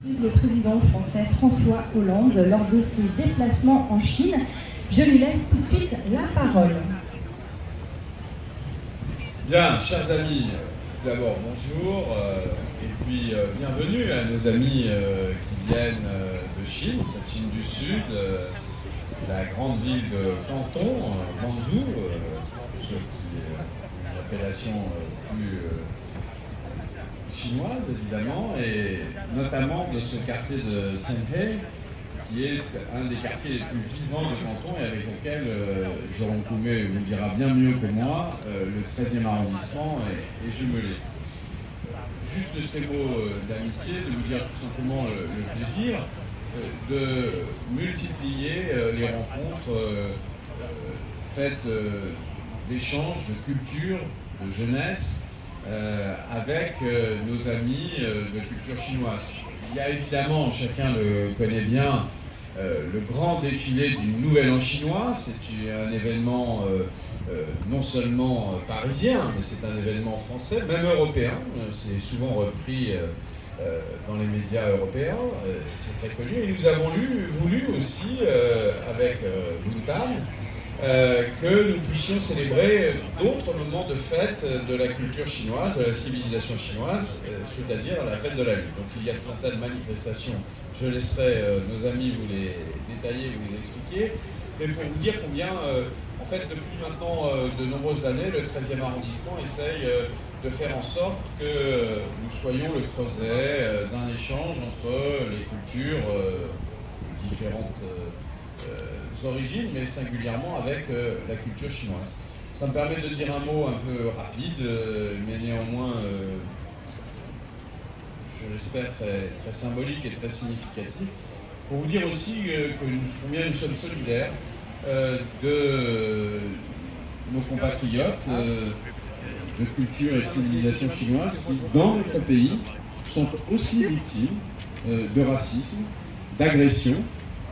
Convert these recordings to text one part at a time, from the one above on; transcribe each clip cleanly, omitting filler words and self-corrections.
Le président français François Hollande lors de ses déplacements en Chine. Je lui laisse tout de suite la parole. Bien, chers amis, d'abord bonjour et puis bienvenue à nos amis qui viennent de Chine, cette Chine du Sud, la grande ville de Canton, Guangzhou, pour ceux qui ont une appellation plus chinoise évidemment, et notamment de ce quartier de Tianhe, qui est un des quartiers les plus vivants de Canton et avec lequel Jérôme Coumet vous le dira bien mieux que moi, le 13e arrondissement est jumelé. Juste ces mots d'amitié, de vous dire tout simplement le plaisir de multiplier les rencontres faites d'échanges, de culture, de jeunesse, avec nos amis de culture chinoise. Il y a évidemment, chacun le connaît bien, le grand défilé du Nouvel An chinois. C'est un événement non seulement parisien, mais c'est un événement français, même européen. C'est souvent repris dans les médias européens, c'est très connu. Et nous avons voulu aussi, avec Buntan, que nous puissions célébrer d'autres moments de fête de la culture chinoise, de la civilisation chinoise, c'est-à-dire la fête de la Lune. Donc il y a tout un tas de manifestations, je laisserai nos amis vous les détailler, vous les expliquer, mais pour vous dire combien, en fait, depuis maintenant de nombreuses années, le 13e arrondissement essaye de faire en sorte que nous soyons le creuset d'un échange entre les cultures différentes origines, mais singulièrement avec la culture chinoise. Ça me permet de dire un mot un peu rapide, mais néanmoins, je l'espère, très symbolique et très significatif, pour vous dire aussi combien nous sommes solidaires de nos compatriotes de culture et de civilisation chinoise qui, dans notre pays, sont aussi victimes de racisme, d'agression.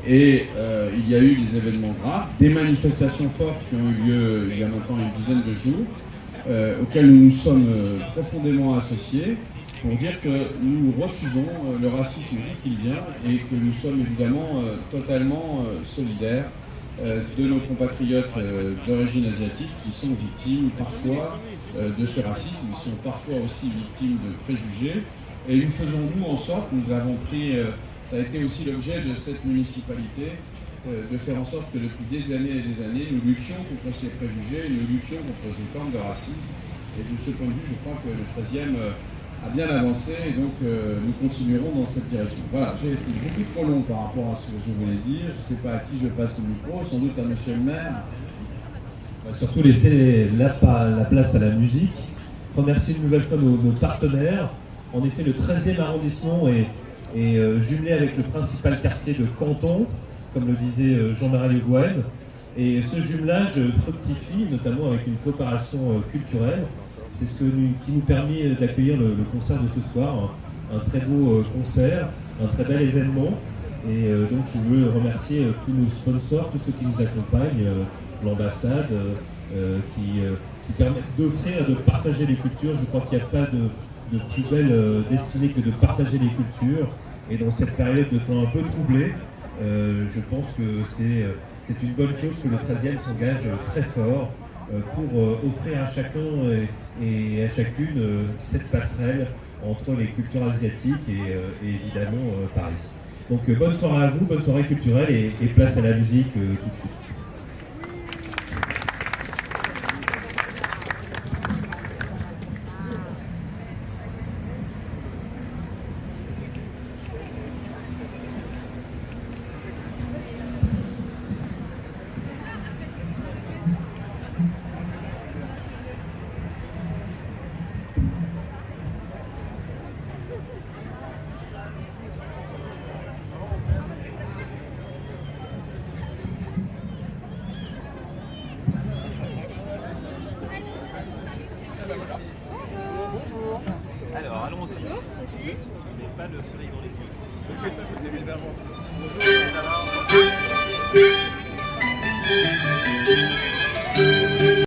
Et il y a eu des événements graves, des manifestations fortes qui ont eu lieu il y a maintenant une dizaine de jours, auxquelles nous nous sommes profondément associés, pour dire que nous refusons le racisme d'où qu'il vient et que nous sommes évidemment totalement solidaires de nos compatriotes d'origine asiatique qui sont victimes parfois de ce racisme, ils sont parfois aussi victimes de préjugés. Et nous faisons nous en sorte, nous avons pris... ça a été aussi l'objet de cette municipalité, de faire en sorte que depuis des années et des années, nous luttions contre ces préjugés, nous luttions contre ces formes de racisme. Et de ce point de vue, je crois que le 13e a bien avancé et donc nous continuerons dans cette direction. Voilà, j'ai été beaucoup trop long par rapport à ce que je voulais dire. Je ne sais pas à qui je passe le micro, sans doute à monsieur le maire. On va surtout laisser la place à la musique. Remercier une nouvelle fois nos partenaires. En effet, le 13e arrondissement est jumelé avec le principal quartier de Canton, comme le disait Jean-Marie Le Gouaine. Et ce jumelage fructifie notamment avec une coopération culturelle. C'est ce qui nous permet d'accueillir le concert de ce soir, un très beau concert, un très bel événement. Et donc je veux remercier tous nos sponsors, tous ceux qui nous accompagnent, l'ambassade, qui permettent d'offrir, de partager les cultures. Je crois qu'il n'y a pas de plus belle destinée que de partager les cultures. Et dans cette période de temps un peu troublée, je pense que c'est une bonne chose que le 13e s'engage très fort pour offrir à chacun et à chacune cette passerelle entre les cultures asiatiques et évidemment Paris. Donc bonne soirée à vous, bonne soirée culturelle et place à la musique tout de suite. Alors, allons-y. Mais pas le soleil dans les yeux. Évidemment. Bonjour,